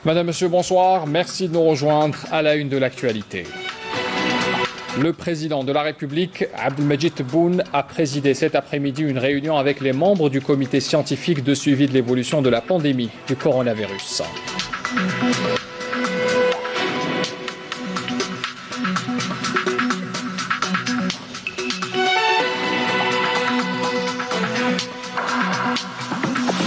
Madame, Monsieur, bonsoir. Merci de nous rejoindre à la une de l'actualité. Le président de la République, Abdelmadjid Tebboune, a présidé cet après-midi une réunion avec les membres du comité scientifique de suivi de l'évolution de la pandémie du coronavirus.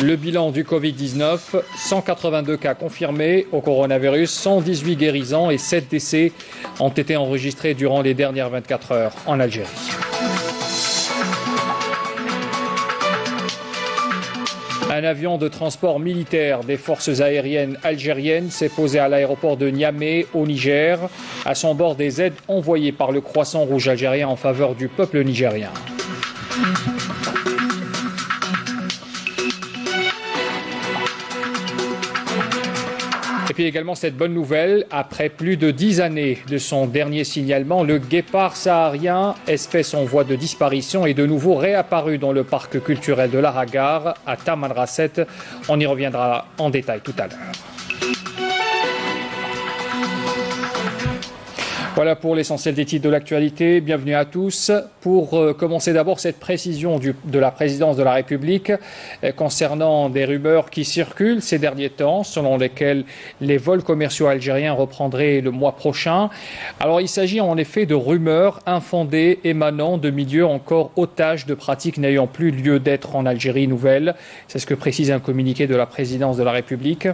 Le bilan du Covid-19, 182 cas confirmés au coronavirus, 118 guérisons et 7 décès ont été enregistrés durant les dernières 24 heures en Algérie. Un avion de transport militaire des forces aériennes algériennes s'est posé à l'aéroport de Niamey, au Niger, à son bord des aides envoyées par le Croissant Rouge algérien en faveur du peuple nigérien. Et puis également cette bonne nouvelle, après plus de 10 années de son dernier signalement, le guépard saharien, espèce en voie de disparition, est de nouveau réapparu dans le parc culturel de l'Aragar, à Tamanrasset. On y reviendra en détail tout à l'heure. Voilà pour l'essentiel des titres de l'actualité. Bienvenue à tous. Pour commencer d'abord cette précision de la présidence de la République concernant des rumeurs qui circulent ces derniers temps, selon lesquelles les vols commerciaux algériens reprendraient le mois prochain. Alors il s'agit en effet de rumeurs infondées émanant de milieux encore otages de pratiques n'ayant plus lieu d'être en Algérie nouvelle. C'est ce que précise un communiqué de la présidence de la République.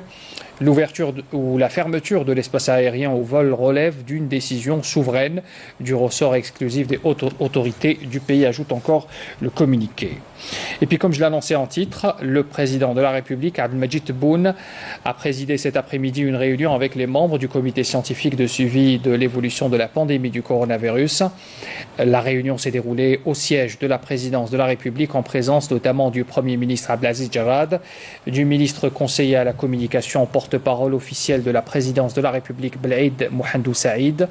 L'ouverture ou la fermeture de l'espace aérien au vol relève d'une décision souveraine du ressort exclusif des autorités du pays, ajoute encore le communiqué. Et puis, comme je l'annonçais en titre, le président de la République, Abdelmadjid Tebboune, a présidé cet après-midi une réunion avec les membres du comité scientifique de suivi de l'évolution de la pandémie du coronavirus. La réunion s'est déroulée au siège de la présidence de la République en présence notamment du Premier ministre Abdelaziz Jarrad, du ministre conseiller à la communication porte-parole officiel de la présidence de la République Blaïd Mohamedou Saïd,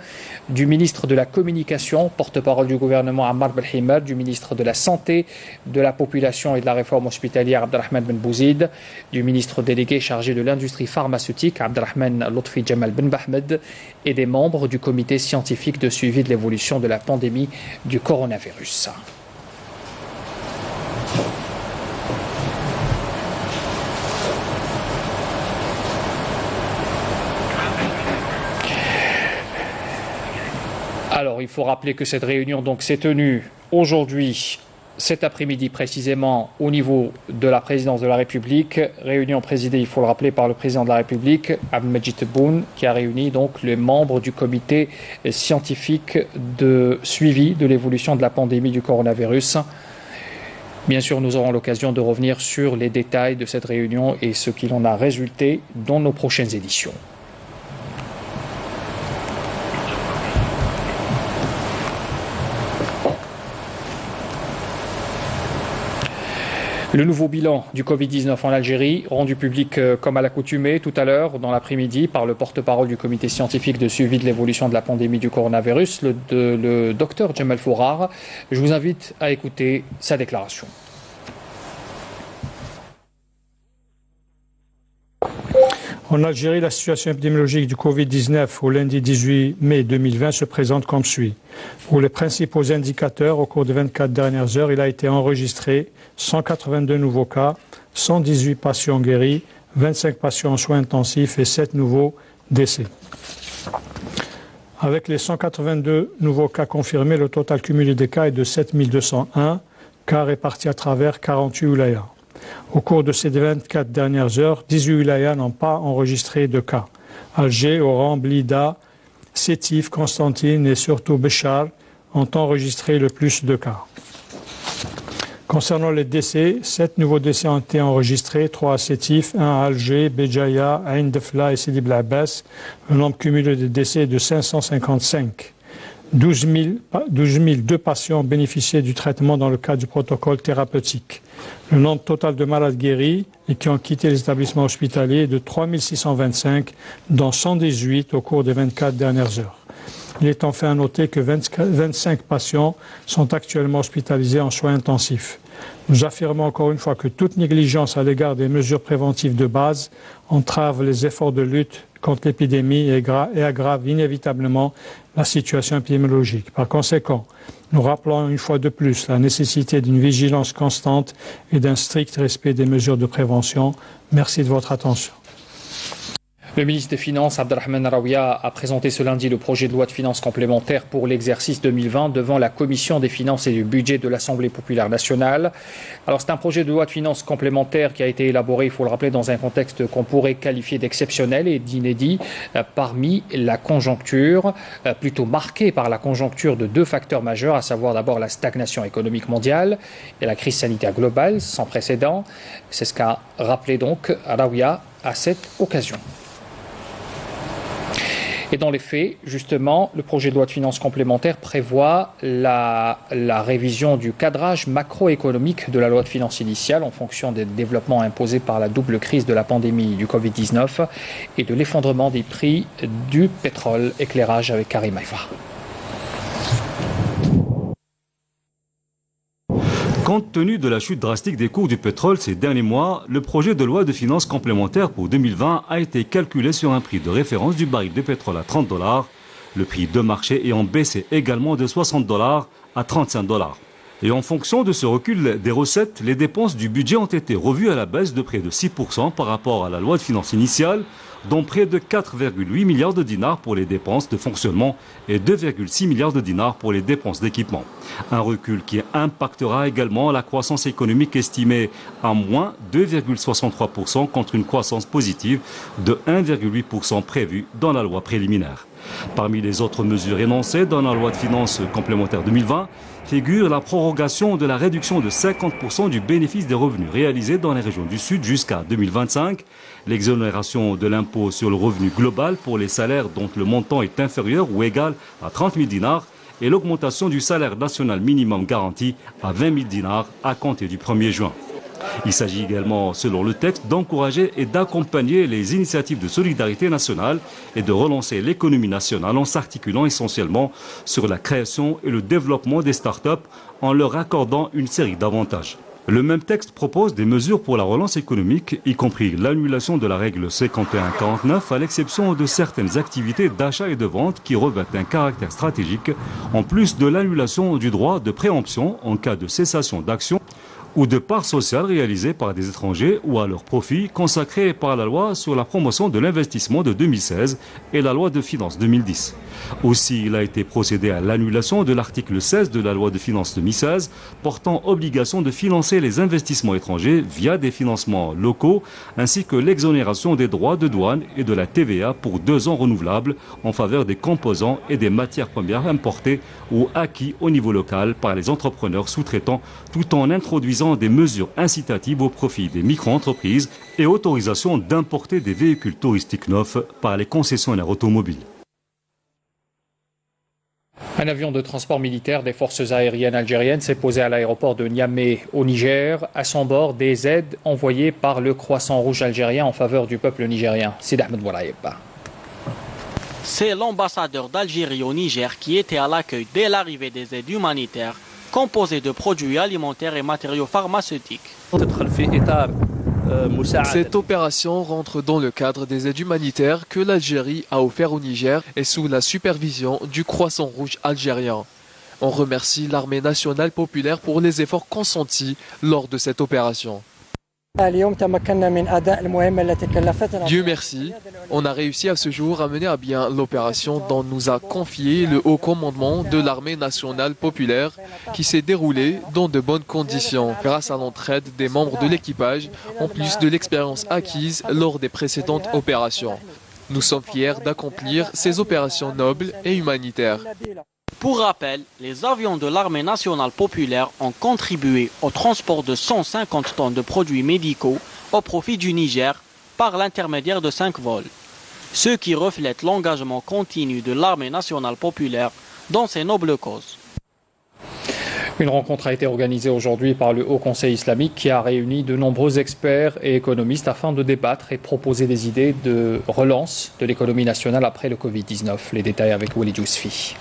du ministre de la communication, porte-parole du gouvernement Ammar Belhimar, du ministre de la Santé, de la population et de la réforme hospitalière Abdelrahman Ben Bouzid, du ministre délégué chargé de l'industrie pharmaceutique Abdelrahman Lotfi Jamal Ben Bahmed et des membres du comité scientifique de suivi de l'évolution de la pandémie du coronavirus. Alors, il faut rappeler que cette réunion s'est tenue aujourd'hui, cet après-midi précisément, au niveau de la présidence de la République. Réunion présidée, il faut le rappeler, par le président de la République, Abdelmadjid Tebboune, qui a réuni donc les membres du comité scientifique de suivi de l'évolution de la pandémie du coronavirus. Bien sûr, nous aurons l'occasion de revenir sur les détails de cette réunion et ce qu'il en a résulté dans nos prochaines éditions. Le nouveau bilan du Covid-19 en Algérie, rendu public comme à l'accoutumée tout à l'heure, dans l'après-midi, par le porte-parole du comité scientifique de suivi de l'évolution de la pandémie du coronavirus, le docteur Djemal Fourar. Je vous invite à écouter sa déclaration. En Algérie, la situation épidémiologique du Covid-19 au lundi 18 mai 2020 se présente comme suit. Pour les principaux indicateurs, au cours des 24 dernières heures, il a été enregistré 182 nouveaux cas, 118 patients guéris, 25 patients en soins intensifs et 7 nouveaux décès. Avec les 182 nouveaux cas confirmés, le total cumulé des cas est de 7201 cas répartis à travers 48 wilayas. Au cours de ces 24 dernières heures, 18 wilayas n'ont pas enregistré de cas. Alger, Oran, Blida, Sétif, Constantine et surtout Béchar ont enregistré le plus de cas. Concernant les décès, 7 nouveaux décès ont été enregistrés, 3 à Sétif, 1 à Alger, Béjaïa, Ain Defla et Sidi Bel Abbas. Le nombre cumulé de décès est de 555. 12 002 patients bénéficiaient du traitement dans le cadre du protocole thérapeutique. Le nombre total de malades guéris et qui ont quitté les établissements hospitaliers est de 3 625, dont 118 au cours des 24 dernières heures. Il est enfin à noter que 25 patients sont actuellement hospitalisés en soins intensifs. Nous affirmons encore une fois que toute négligence à l'égard des mesures préventives de base entrave les efforts de lutte contre l'épidémie et aggrave inévitablement la situation épidémiologique. Par conséquent, nous rappelons une fois de plus la nécessité d'une vigilance constante et d'un strict respect des mesures de prévention. Merci de votre attention. Le ministre des Finances, Abdelrahman Raouia, a présenté ce lundi le projet de loi de finances complémentaire pour l'exercice 2020 devant la Commission des finances et du budget de l'Assemblée populaire nationale. Alors c'est un projet de loi de finances complémentaire qui a été élaboré, il faut le rappeler, dans un contexte qu'on pourrait qualifier d'exceptionnel et d'inédit parmi la conjoncture, plutôt marquée par la conjoncture de deux facteurs majeurs, à savoir d'abord la stagnation économique mondiale et la crise sanitaire globale sans précédent. C'est ce qu'a rappelé donc Raouia à cette occasion. Et dans les faits, justement, le projet de loi de finances complémentaire prévoit la révision du cadrage macroéconomique de la loi de finances initiale en fonction des développements imposés par la double crise de la pandémie du Covid-19 et de l'effondrement des prix du pétrole. Éclairage avec Karim Haïfa. Compte tenu de la chute drastique des cours du pétrole ces derniers mois, le projet de loi de finances complémentaire pour 2020 a été calculé sur un prix de référence du baril de pétrole à $30, le prix de marché ayant baissé également de $60 à $35. Et en fonction de ce recul des recettes, les dépenses du budget ont été revues à la baisse de près de 6% par rapport à la loi de finances initiale, dont près de 4,8 milliards de dinars pour les dépenses de fonctionnement et 2,6 milliards de dinars pour les dépenses d'équipement. Un recul qui impactera également la croissance économique estimée à moins 2,63% contre une croissance positive de 1,8% prévue dans la loi préliminaire. Parmi les autres mesures énoncées dans la loi de finances complémentaire 2020, figure la prorogation de la réduction de 50% du bénéfice des revenus réalisés dans les régions du Sud jusqu'à 2025, l'exonération de l'impôt sur le revenu global pour les salaires dont le montant est inférieur ou égal à 30 000 dinars et l'augmentation du salaire national minimum garanti à 20 000 dinars à compter du 1er juin. Il s'agit également, selon le texte, d'encourager et d'accompagner les initiatives de solidarité nationale et de relancer l'économie nationale en s'articulant essentiellement sur la création et le développement des start-up en leur accordant une série d'avantages. Le même texte propose des mesures pour la relance économique, y compris l'annulation de la règle 51-49 à l'exception de certaines activités d'achat et de vente qui revêtent un caractère stratégique, en plus de l'annulation du droit de préemption en cas de cessation d'action ou de parts sociales réalisées par des étrangers ou à leur profit consacrées par la loi sur la promotion de l'investissement de 2016 et la loi de finances 2010. Aussi, il a été procédé à l'annulation de l'article 16 de la loi de finances 2016 portant obligation de financer les investissements étrangers via des financements locaux ainsi que l'exonération des droits de douane et de la TVA pour 2 ans renouvelables en faveur des composants et des matières premières importées ou acquis au niveau local par les entrepreneurs sous-traitants tout en introduisant des mesures incitatives au profit des micro-entreprises et autorisation d'importer des véhicules touristiques neufs par les concessionnaires automobiles. Un avion de transport militaire des forces aériennes algériennes s'est posé à l'aéroport de Niamey au Niger, à son bord des aides envoyées par le Croissant Rouge algérien en faveur du peuple nigérien. Sid Ahmed Boulaïb. C'est l'ambassadeur d'Algérie au Niger qui était à l'accueil dès l'arrivée des aides humanitaires composées de produits alimentaires et matériaux pharmaceutiques. Cette opération rentre dans le cadre des aides humanitaires que l'Algérie a offert au Niger et sous la supervision du Croissant Rouge algérien. On remercie l'armée nationale populaire pour les efforts consentis lors de cette opération. Dieu merci, on a réussi à ce jour à mener à bien l'opération dont nous a confié le haut commandement de l'armée nationale populaire qui s'est déroulée dans de bonnes conditions grâce à l'entraide des membres de l'équipage en plus de l'expérience acquise lors des précédentes opérations. Nous sommes fiers d'accomplir ces opérations nobles et humanitaires. Pour rappel, les avions de l'armée nationale populaire ont contribué au transport de 150 tonnes de produits médicaux au profit du Niger par l'intermédiaire de 5 vols, ce qui reflète l'engagement continu de l'armée nationale populaire dans ces nobles causes. Une rencontre a été organisée aujourd'hui par le Haut Conseil islamique qui a réuni de nombreux experts et économistes afin de débattre et proposer des idées de relance de l'économie nationale après le Covid-19. Les détails avec Walid Yousfi.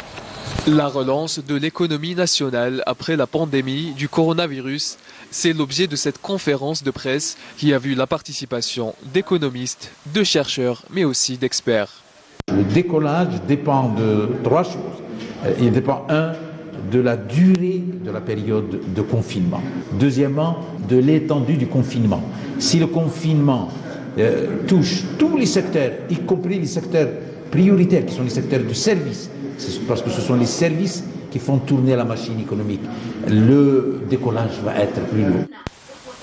La relance de l'économie nationale après la pandémie du coronavirus C'est l'objet de cette conférence de presse qui a vu la participation d'économistes, de chercheurs, mais aussi d'experts. Le décollage dépend de trois choses. Il dépend, de la durée de la période de confinement. Deuxièmement, de l'étendue du confinement. Si le confinement touche tous les secteurs, y compris les secteurs prioritaires, qui sont les secteurs de services, parce que ce sont les services qui font tourner la machine économique, le décollage va être plus long.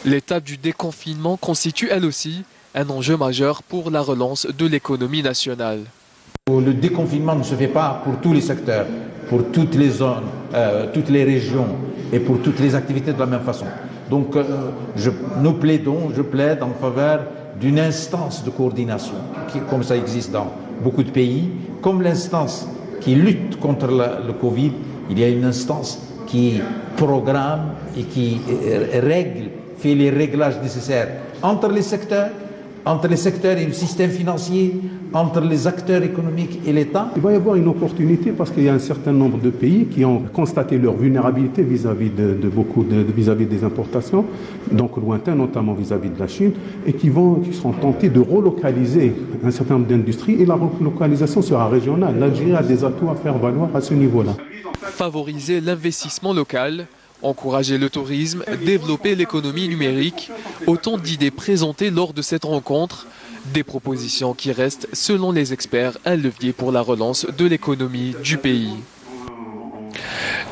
L'étape du déconfinement constitue elle aussi un enjeu majeur pour la relance de l'économie nationale. Le déconfinement ne se fait pas pour tous les secteurs, pour toutes les zones, toutes les régions et pour toutes les activités de la même façon. Donc je plaide en faveur d'une instance de coordination, comme ça existe dans beaucoup de pays, comme l'instance qui lutte contre le Covid. Il y a une instance qui programme et qui fait les réglages nécessaires entre les secteurs et le système financier, entre les acteurs économiques et l'État. Il va y avoir une opportunité parce qu'il y a un certain nombre de pays qui ont constaté leur vulnérabilité vis-à-vis vis-à-vis des importations, donc lointains, notamment vis-à-vis de la Chine, et qui seront tentés de relocaliser un certain nombre d'industries, et la relocalisation sera régionale. L'Algérie a des atouts à faire valoir à ce niveau-là. Favoriser l'investissement local, encourager le tourisme, développer l'économie numérique, autant d'idées présentées lors de cette rencontre, des propositions qui restent, selon les experts, un levier pour la relance de l'économie du pays.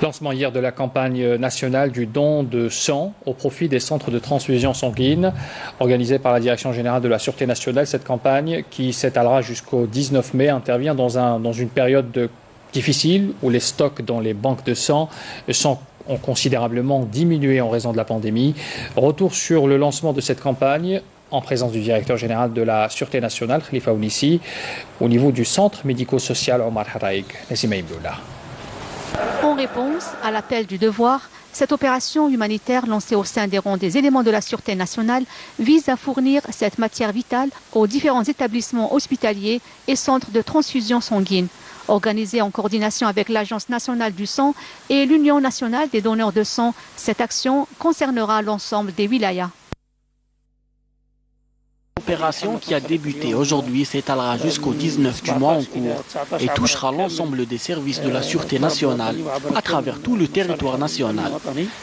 Lancement hier de la campagne nationale du don de sang au profit des centres de transfusion sanguine, organisée par la Direction générale de la Sûreté nationale. Cette campagne, qui s'étalera jusqu'au 19 mai, intervient dans une période difficile où les stocks dans les banques de sang ont considérablement diminué en raison de la pandémie. Retour sur le lancement de cette campagne en présence du directeur général de la Sûreté nationale, Khalifa Ounissi, au niveau du centre médico-social Omar Haraïk. En réponse à l'appel du devoir, cette opération humanitaire lancée au sein des rangs des éléments de la Sûreté nationale vise à fournir cette matière vitale aux différents établissements hospitaliers et centres de transfusion sanguine. Organisée en coordination avec l'Agence nationale du sang et l'Union nationale des donneurs de sang, cette action concernera l'ensemble des wilayas. L'opération qui a débuté aujourd'hui s'étalera jusqu'au 19 du mois en cours et touchera l'ensemble des services de la Sûreté nationale à travers tout le territoire national.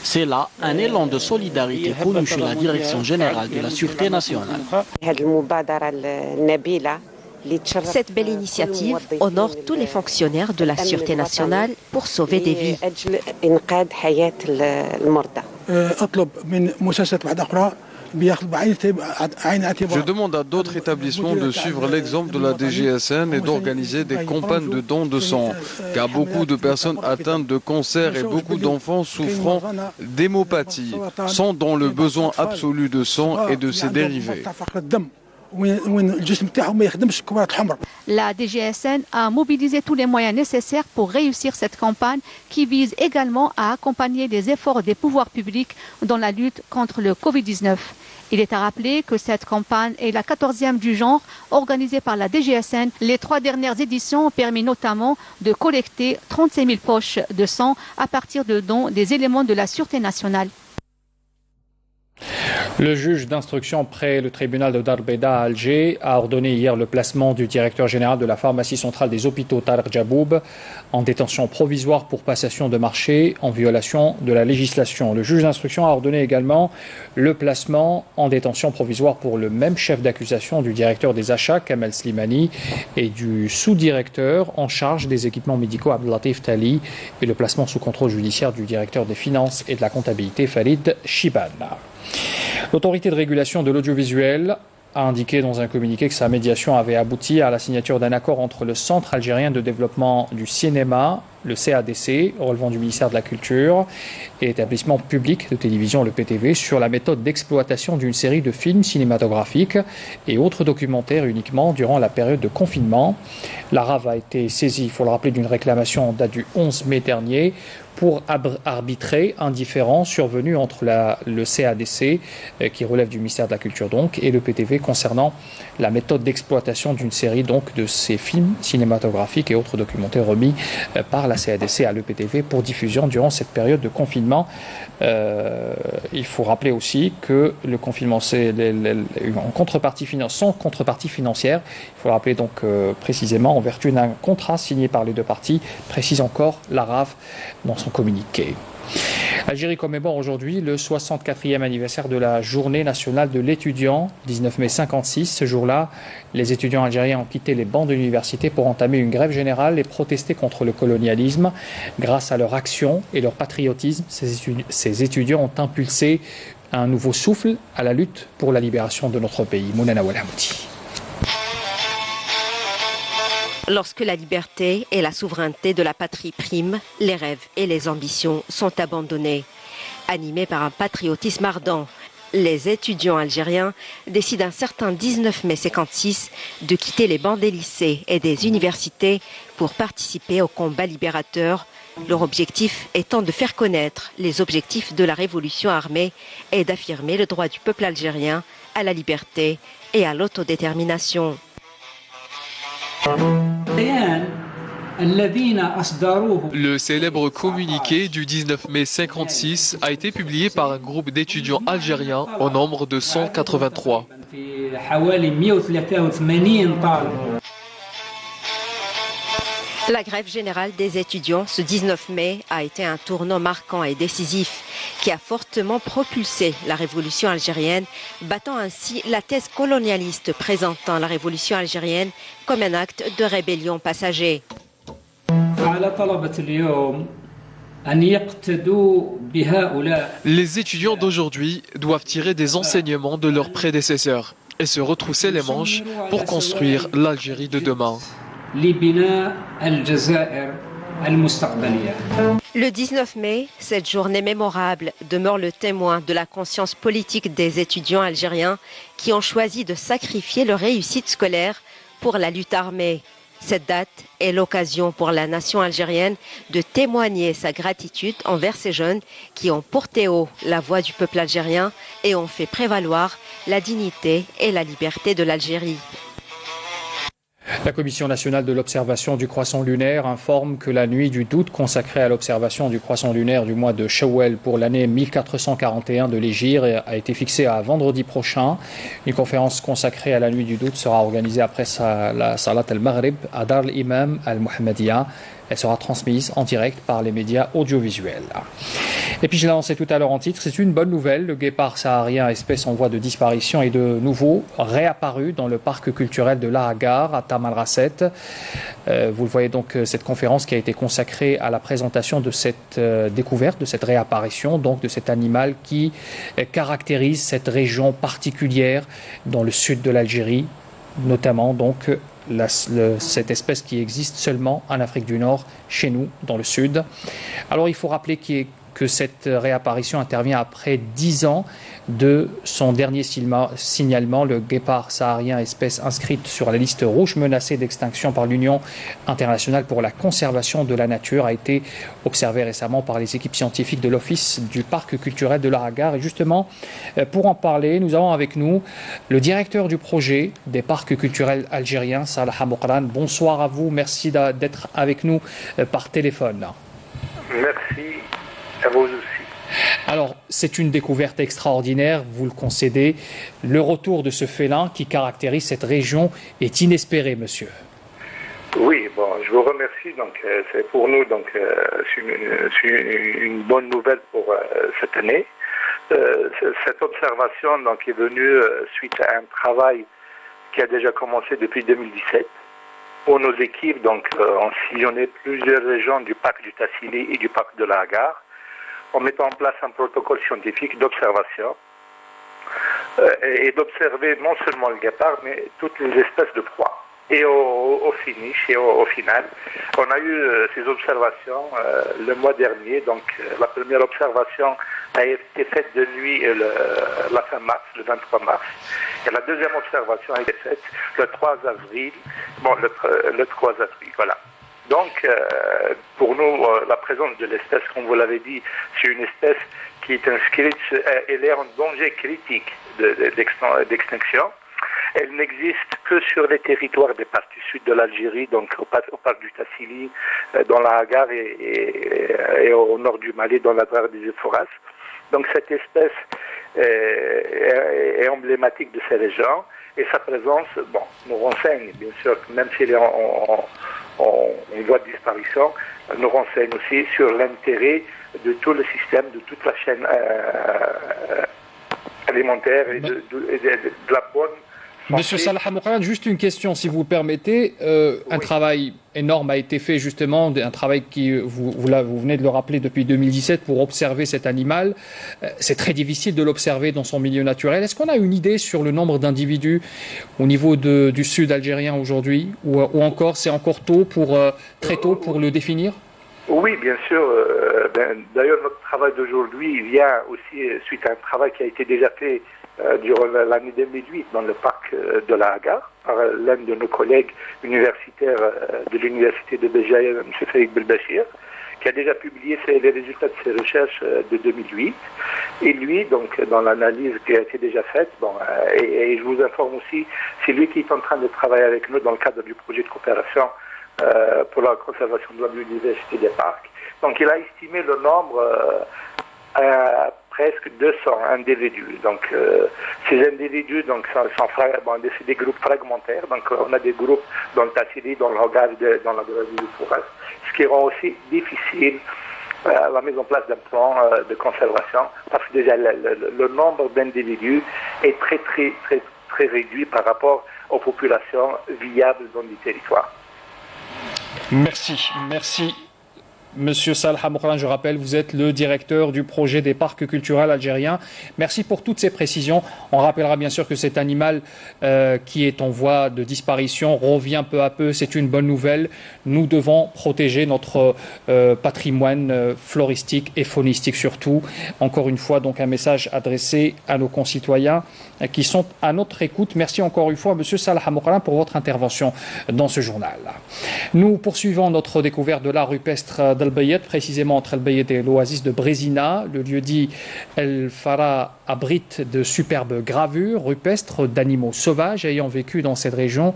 C'est là un élan de solidarité connu chez la Direction générale de la Sûreté nationale. Cette belle initiative honore tous les fonctionnaires de la Sûreté nationale pour sauver des vies. Je demande à d'autres établissements de suivre l'exemple de la DGSN et d'organiser des campagnes de dons de sang, car beaucoup de personnes atteintes de cancer et beaucoup d'enfants souffrant d'hémopathie sont dans le besoin absolu de sang et de ses dérivés. La DGSN a mobilisé tous les moyens nécessaires pour réussir cette campagne qui vise également à accompagner les efforts des pouvoirs publics dans la lutte contre le Covid-19. Il est à rappeler que cette campagne est la 14e du genre organisée par la DGSN. Les 3 dernières éditions ont permis notamment de collecter 35 000 poches de sang à partir de dons des éléments de la Sûreté nationale. Le juge d'instruction près le tribunal de Dar Beda à Alger a ordonné hier le placement du directeur général de la pharmacie centrale des hôpitaux Tarek Jaboub en détention provisoire pour passation de marché en violation de la législation. Le juge d'instruction a ordonné également le placement en détention provisoire pour le même chef d'accusation du directeur des achats, Kamel Slimani, et du sous-directeur en charge des équipements médicaux, Abdelatif Tali, et le placement sous contrôle judiciaire du directeur des finances et de la comptabilité, Farid Chibana. L'autorité de régulation de l'audiovisuel a indiqué dans un communiqué que sa médiation avait abouti à la signature d'un accord entre le Centre algérien de développement du cinéma, le CADC, relevant du ministère de la Culture, et l'établissement public de télévision, le PTV, sur la méthode d'exploitation d'une série de films cinématographiques et autres documentaires uniquement durant la période de confinement. L'ARAV a été saisie, il faut le rappeler, d'une réclamation en date du 11 mai dernier pour arbitrer un différend survenu entre le CADC, qui relève du ministère de la Culture donc, et le PTV concernant la méthode d'exploitation d'une série donc de ces films cinématographiques et autres documentaires remis par la la CADC à l'EPTV pour diffusion durant cette période de confinement. Il faut rappeler aussi que le confinement, c'est en contrepartie sans contrepartie financière. Il faut rappeler donc précisément en vertu d'un contrat signé par les deux parties, précise encore l'ARAV dans son communiqué. Algérie commémore aujourd'hui le 64e anniversaire de la Journée nationale de l'étudiant, 19 mai 56. Ce jour-là, les étudiants algériens ont quitté les bancs de l'université pour entamer une grève générale et protester contre le colonialisme. Grâce à leur action et leur patriotisme, ces étudiants ont impulsé un nouveau souffle à la lutte pour la libération de notre pays. Mounana Walhamouti. Lorsque la liberté et la souveraineté de la patrie priment, les rêves et les ambitions sont abandonnés. Animés par un patriotisme ardent, les étudiants algériens décident un certain 19 mai 56 de quitter les bancs des lycées et des universités pour participer au combat libérateur. Leur objectif étant de faire connaître les objectifs de la révolution armée et d'affirmer le droit du peuple algérien à la liberté et à l'autodétermination. Le célèbre communiqué du 19 mai 56 a été publié par un groupe d'étudiants algériens au nombre de 183. La grève générale des étudiants ce 19 mai a été un tournant marquant et décisif qui a fortement propulsé la révolution algérienne, battant ainsi la thèse colonialiste présentant la révolution algérienne comme un acte de rébellion passager. Les étudiants d'aujourd'hui doivent tirer des enseignements de leurs prédécesseurs et se retrousser les manches pour construire l'Algérie de demain. Le 19 mai, cette journée mémorable demeure le témoin de la conscience politique des étudiants algériens qui ont choisi de sacrifier leur réussite scolaire pour la lutte armée. Cette date est l'occasion pour la nation algérienne de témoigner sa gratitude envers ces jeunes qui ont porté haut la voix du peuple algérien et ont fait prévaloir la dignité et la liberté de l'Algérie. La Commission nationale de l'observation du croissant lunaire informe que la nuit du doute consacrée à l'observation du croissant lunaire du mois de Shawwal pour l'année 1441 de l'Hégire a été fixée à vendredi prochain. Une conférence consacrée à la nuit du doute sera organisée après la Salat al-Maghrib à Dar al-Imam al-Muhammadiyya. Elle sera transmise en direct par les médias audiovisuels. Et puis je l'ai annoncé tout à l'heure en titre, c'est une bonne nouvelle. Le guépard saharien, espèce en voie de disparition, est de nouveau réapparu dans le parc culturel de l'Ahagar à Tamal Rasset. Vous le voyez donc, cette conférence qui a été consacrée à la présentation de cette découverte, de cette réapparition, donc de cet animal qui caractérise cette région particulière dans le sud de l'Algérie, notamment donc cette espèce qui existe seulement en Afrique du Nord, chez nous, dans le sud. Alors il faut rappeler que cette réapparition intervient après 10 ans de son dernier signalement. Le guépard saharien, espèce inscrite sur la liste rouge menacée d'extinction par l'Union internationale pour la conservation de la nature, a été observé récemment par les équipes scientifiques de l'Office du parc culturel de l'Ahagar. Et justement, pour en parler, nous avons avec nous le directeur du projet des parcs culturels algériens, Salah Moukran. Bonsoir à vous, merci d'être avec nous par téléphone. Merci. À vous aussi. Alors, c'est une découverte extraordinaire, vous le concédez. Le retour de ce félin qui caractérise cette région est inespéré, monsieur. Oui, bon, je vous remercie. Donc, c'est pour nous, donc, c'est une bonne nouvelle pour cette année. Cette observation, donc, est venue suite à un travail qui a déjà commencé depuis 2017. Pour nos équipes, donc, ont sillonné plusieurs régions du parc du Tassili et du parc de l'Ahagar, en mettant en place un protocole scientifique d'observation et d'observer non seulement le guépard, mais toutes les espèces de proies. Et au final, on a eu ces observations le mois dernier. Donc, la première observation a été faite de nuit la fin mars, le 23 mars. Et la deuxième observation a été faite le 3 avril. Bon, le 3 avril, voilà. Donc, pour nous, la présence de l'espèce, comme vous l'avez dit, c'est une espèce qui est inscrite, elle est en danger critique d'extinction. Elle n'existe que sur les territoires des parties sud de l'Algérie, donc au parc du Tassili, dans la Hagar et au nord du Mali, dans la Drare des Euphoras. Donc cette espèce est emblématique de ces régions et sa présence, nous renseigne, bien sûr, même si elle est en voie de disparition, nous renseigne aussi sur l'intérêt de tout le système, de toute la chaîne alimentaire et de la bonne santé. Monsieur Salah Hamoukran, juste une question, si vous le permettez. Un travail énorme a été fait, justement, un travail qui, vous venez de le rappeler, depuis 2017, pour observer cet animal. C'est très difficile de l'observer dans son milieu naturel. Est-ce qu'on a une idée sur le nombre d'individus au niveau du sud algérien aujourd'hui, ou encore, c'est encore tôt très tôt pour le définir? Oui, bien sûr. D'ailleurs, notre travail d'aujourd'hui vient aussi suite à un travail qui a été déjà fait durant l'année 2008 dans le parc de la Hagar par l'un de nos collègues universitaires de l'université de Béjaïa, M. Faïk Belbachir, qui a déjà publié les résultats de ses recherches de 2008. Et lui, donc, dans l'analyse qui a été déjà faite, et je vous informe aussi, c'est lui qui est en train de travailler avec nous dans le cadre du projet de coopération pour la conservation de la biodiversité des parcs. Donc il a estimé le nombre à presque 200 individus. Donc ces individus c'est des groupes fragmentaires. Donc on a des groupes dans le Tassili, dans le Hagar, dans la Drare des Euphoras, ce qui rend aussi difficile la mise en place d'un plan de conservation, parce que déjà le nombre d'individus est très très très très réduit par rapport aux populations viables dans les territoires. Merci. Monsieur Salah Hamoukran, je rappelle, vous êtes le directeur du projet des parcs culturels algériens. Merci pour toutes ces précisions. On rappellera bien sûr que cet animal qui est en voie de disparition revient peu à peu. C'est une bonne nouvelle. Nous devons protéger notre patrimoine floristique et faunistique surtout. Encore une fois, donc un message adressé à nos concitoyens qui sont à notre écoute. Merci encore une fois, Monsieur Salah Hamoukran, pour votre intervention dans ce journal. Nous poursuivons notre découverte de l'art rupestre d'Al-Bayet, précisément entre Al-Bayet et l'oasis de Brézina. Le lieu-dit El Fara abrite de superbes gravures rupestres d'animaux sauvages ayant vécu dans cette région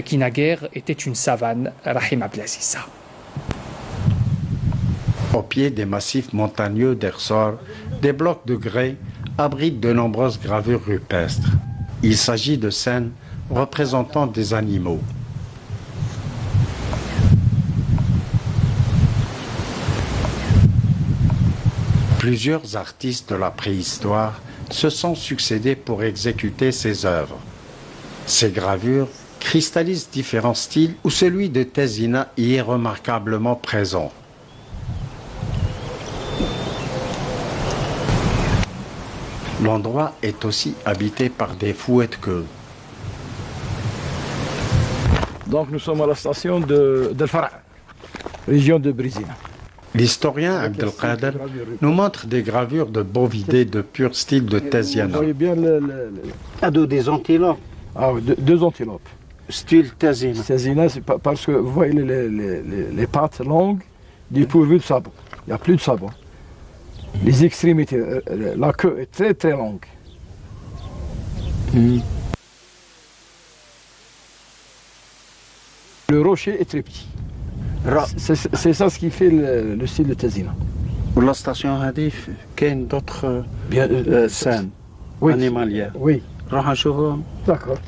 qui naguère était une savane. Rahim Abdelaziz. Au pied des massifs montagneux d'Ersor, des blocs de grès abritent de nombreuses gravures rupestres. Il s'agit de scènes représentant des animaux. Plusieurs artistes de la préhistoire se sont succédés pour exécuter ces œuvres. Ces gravures cristallisent différents styles où celui de Tezina y est remarquablement présent. L'endroit est aussi habité par des fouettes-queues. Donc nous sommes à la station d'El Fara, région de Brézina. L'historien Abdelkader nous montre des gravures de bovidés de pur style de Tiziana. Vous voyez bien des antilopes. Ah oui, deux antilopes. Style Tezina. Tezina, c'est parce que vous voyez les pattes longues dépourvues de sabot. Il n'y a plus de sabot. Les extrémités, la queue est très très longue. Le rocher est très petit. C'est ça ce qui fait le style de Tezina. Pour la station Hadif, qu'il y a d'autres scènes animalières. Oui. D'accord.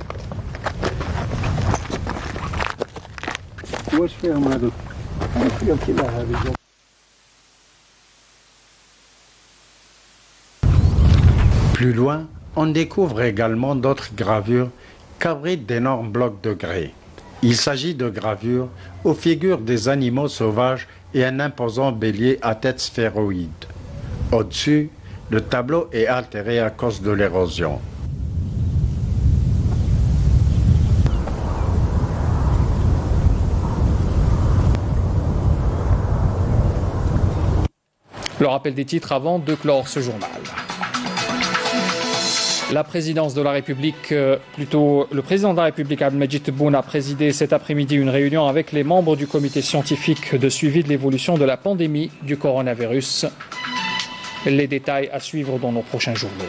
Plus loin, on découvre également d'autres gravures qu'abritent d'énormes blocs de grès. Il s'agit de gravures aux figures des animaux sauvages et un imposant bélier à tête sphéroïde. Au-dessus, le tableau est altéré à cause de l'érosion. Le rappel des titres avant de clore ce journal. La présidence de la République, le président de la République, Abdelmadjid Tebboune, a présidé cet après-midi une réunion avec les membres du comité scientifique de suivi de l'évolution de la pandémie du coronavirus. Les détails à suivre dans nos prochains journaux.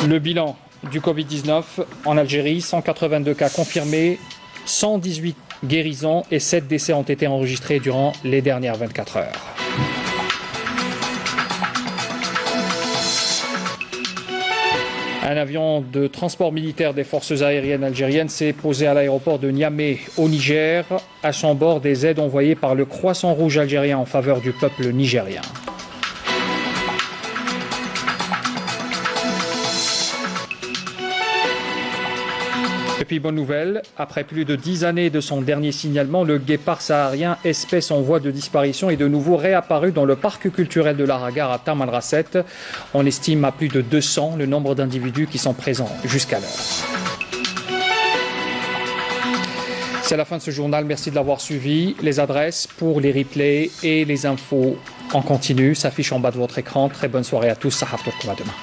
Le bilan du Covid-19 en Algérie, 182 cas confirmés, 118 guérisons et 7 décès ont été enregistrés durant les dernières 24 heures. Un avion de transport militaire des forces aériennes algériennes s'est posé à l'aéroport de Niamey au Niger. À son bord, des aides envoyées par le Croissant Rouge algérien en faveur du peuple nigérien. Et puis bonne nouvelle, après plus de 10 années de son dernier signalement, le guépard saharien, espèce en voie de disparition, est de nouveau réapparu dans le parc culturel de l'Aragar à Taman Rasset. On estime à plus de 200 le nombre d'individus qui sont présents jusqu'à l'heure. C'est la fin de ce journal, merci de l'avoir suivi. Les adresses pour les replays et les infos en continu s'affichent en bas de votre écran. Très bonne soirée à tous, Sahaf Tourkouma demain.